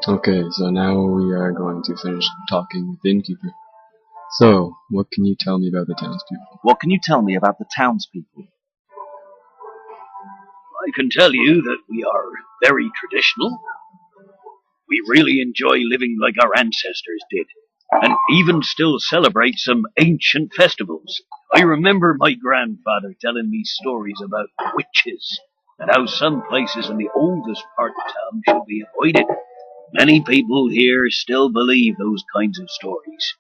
Okay, so now we are going to finish talking with the innkeeper. So, what can you tell me about the townspeople? What can you tell me about the townspeople? I can tell you that we are very traditional. We really enjoy living like our ancestors did, and even still celebrate some ancient festivals. I remember my grandfather telling me stories about witches, and how some places in the oldest part of town should be avoided. Many people here still believe those kinds of stories,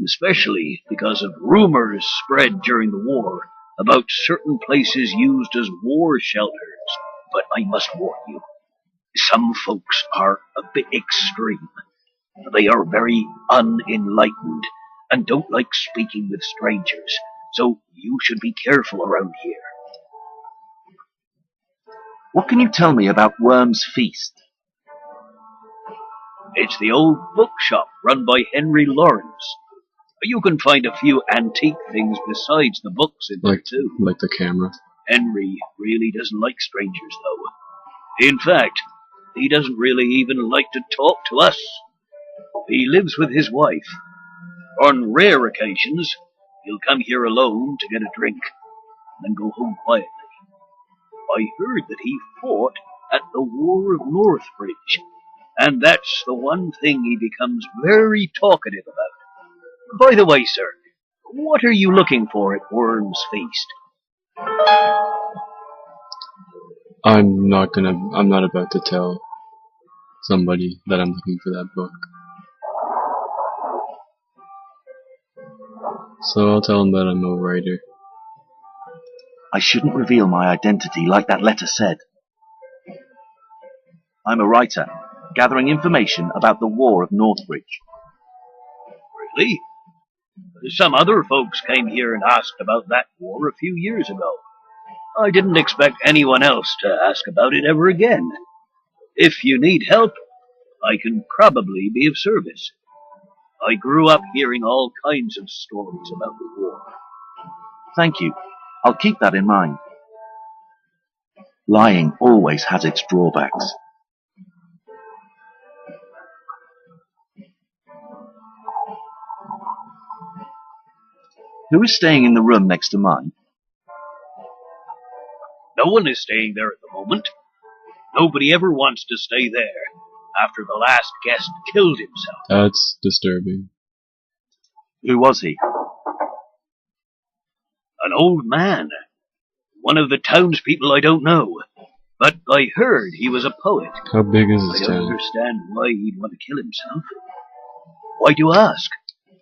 especially because of rumors spread during the war about certain places used as war shelters. But I must warn you, some folks are a bit extreme. They are very unenlightened and don't like speaking with strangers, so you should be careful around here. What can you tell me about Worm's Feast? It's the old bookshop run by Henry Lawrence. You can find a few antique things besides the books in there too. Like the camera. Henry really doesn't like strangers, though. In fact, he doesn't really even like to talk to us. He lives with his wife. On rare occasions, he'll come here alone to get a drink, and then go home quietly. I heard that he fought at the War of Northbridge, and that's the one thing he becomes very talkative about. By the way, sir, what are you looking for at Worm's Feast? I'm not about to tell somebody that I'm looking for that book. So I'll tell them that I'm a writer. I shouldn't reveal my identity like that letter said. I'm a writer, gathering information about the War of Northbridge. Really? Some other folks came here and asked about that war a few years ago. I didn't expect anyone else to ask about it ever again. If you need help, I can probably be of service. I grew up hearing all kinds of stories about the war. Thank you. I'll keep that in mind. Lying always has its drawbacks. Who is staying in the room next to mine? No one is staying there at the moment. Nobody ever wants to stay there after the last guest killed himself. That's disturbing. Who was he? An old man. One of the townspeople I don't know. But I heard he was a poet. How big is I this don't town? understand why he'd want to kill himself. Why do you ask?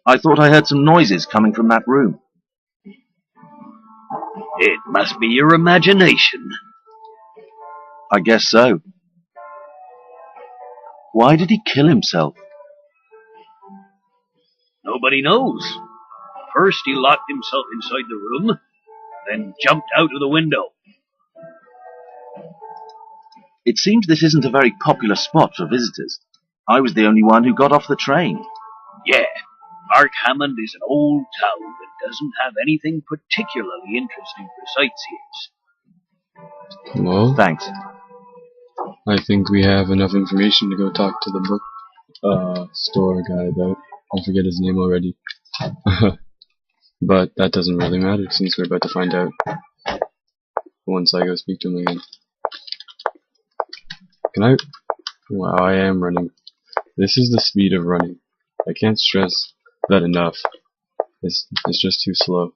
I thought I heard some noises coming from that room. It must be your imagination. I guess so. Why did he kill himself? Nobody knows. First he locked himself inside the room, then jumped out of the window. It seems this isn't a very popular spot for visitors. I was the only one who got off the train. Yeah, Mark Hammond is an old town that doesn't have anything particularly interesting for sightseers. Well, Thanks. I think we have enough information to go talk to the book store guy about. I forget his name already. But that doesn't really matter since we're about to find out once I go speak to him again. Can I? Wow, I am running. This is the speed of running. I can't stress that enough. It's just too slow.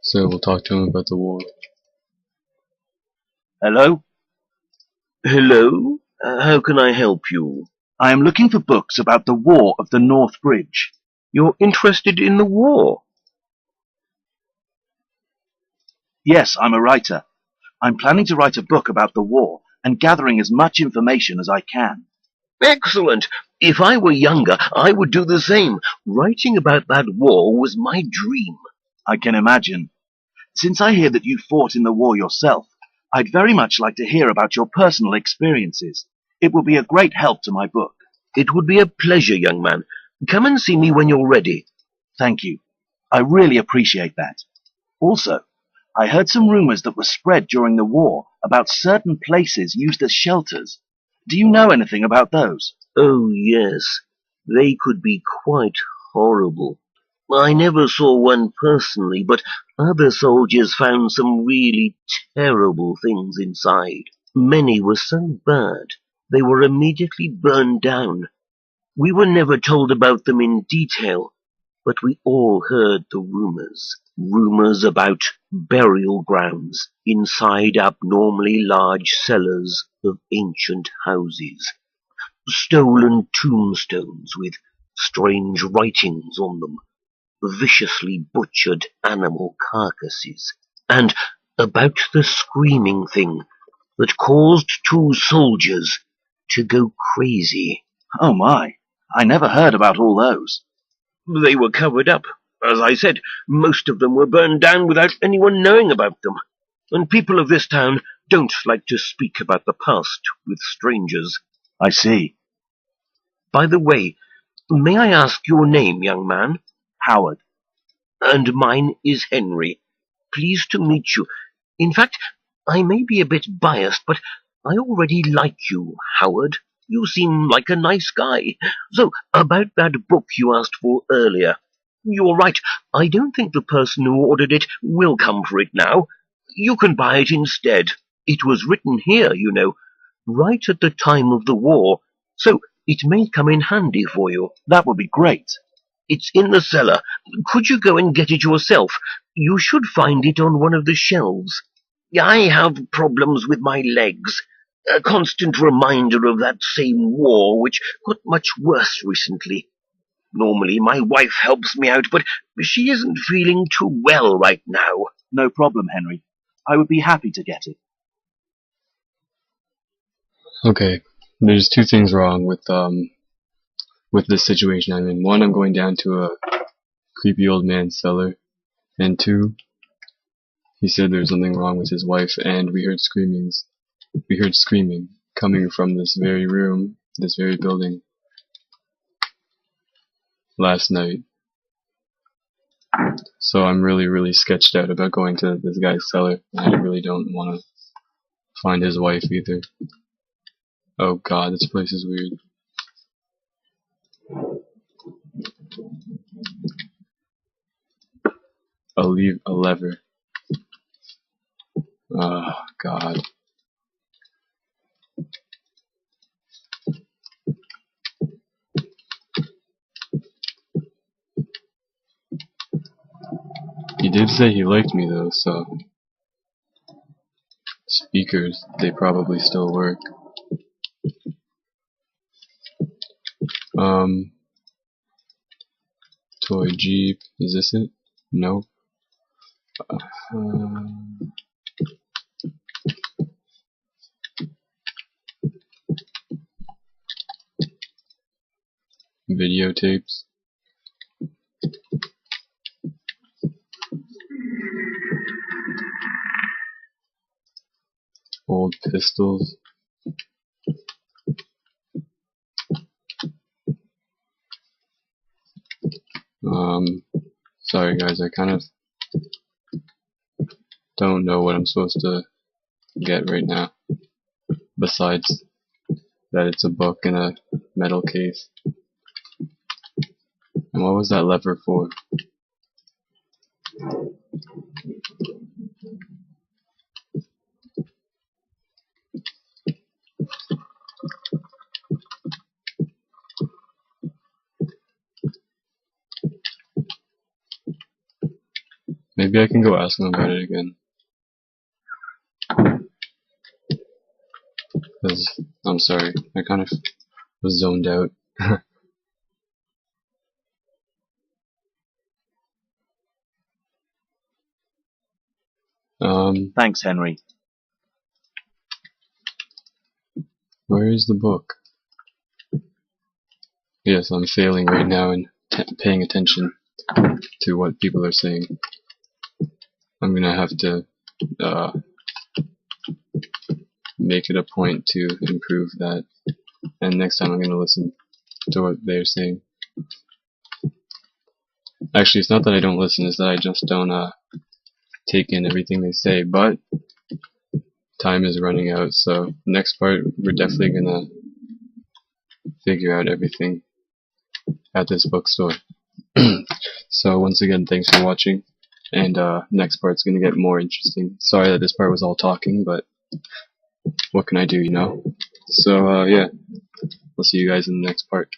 So we'll talk to him about the war. Hello? Hello? How can I help you? I am looking for books about the War of the North Bridge. You're interested in the war? Yes, I'm a writer. I'm planning to write a book about the war and gathering as much information as I can. Excellent. If I were younger, I would do the same. Writing about that war was my dream. I can imagine. Since I hear that you fought in the war yourself, I'd very much like to hear about your personal experiences. It will be a great help to my book. It would be a pleasure, young man. Come and see me when you're ready. Thank you. I really appreciate that. Also, I heard some rumors that were spread during the war about certain places used as shelters. Do you know anything about those? Oh, yes. They could be quite horrible. I never saw one personally, but other soldiers found some really terrible things inside. Many were so bad, they were immediately burned down. We were never told about them in detail, but we all heard the rumors. Rumors about burial grounds inside abnormally large cellars of ancient houses. Stolen tombstones with strange writings on them. Viciously butchered animal carcasses. And about the screaming thing that caused 2 soldiers to go crazy. Oh my, I never heard about all those. They were covered up. As I said, most of them were burned down without anyone knowing about them. And people of this town don't like to speak about the past with strangers. I see. By the way, may I ask your name, young man? Howard. And mine is Henry. Pleased to meet you. In fact, I may be a bit biased, but I already like you, Howard. You seem like a nice guy. So, about that book you asked for earlier. You're right, I don't think the person who ordered it will come for it now. You can buy it instead. It was written here, you know, right at the time of the war, so it may come in handy for you. That would be great. It's in the cellar. Could you go and get it yourself? You should find it on one of the shelves. I have problems with my legs. A constant reminder of that same war, which got much worse recently. Normally my wife helps me out, but she isn't feeling too well right now. No problem, Henry. I would be happy to get it. Okay, there's 2 things wrong with this situation I'm in. 1, I'm going down to a creepy old man's cellar, and 2, he said there's something wrong with his wife, and we heard screaming coming from this very room, this very building, last night. So I'm really sketched out about going to this guy's cellar. I really don't want to find his wife either. Oh god, this place is weird. A lever. Oh god. He did say he liked me though, so speakers, they probably still work. Toy Jeep, is this it? Nope. Videotapes. Old pistols. Sorry guys, I kind of don't know what I'm supposed to get right now, besides that it's a book in a metal case. And what was that lever for? Maybe I can go ask him about it again. Because, I'm sorry, I kind of was zoned out. Thanks, Henry. Where is the book? Yes, I'm failing right now in paying attention to what people are saying. I'm gonna have to make it a point to improve that, and next time I'm gonna listen to what they're saying. Actually, it's not that I don't listen, it's that I just don't take in everything they say, but time is running out, so next part we're definitely gonna figure out everything at this bookstore. So once again, thanks for watching, and next part's gonna get more interesting. Sorry that this part was all talking, but what can I do, you know? So yeah, I'll see you guys in the next part.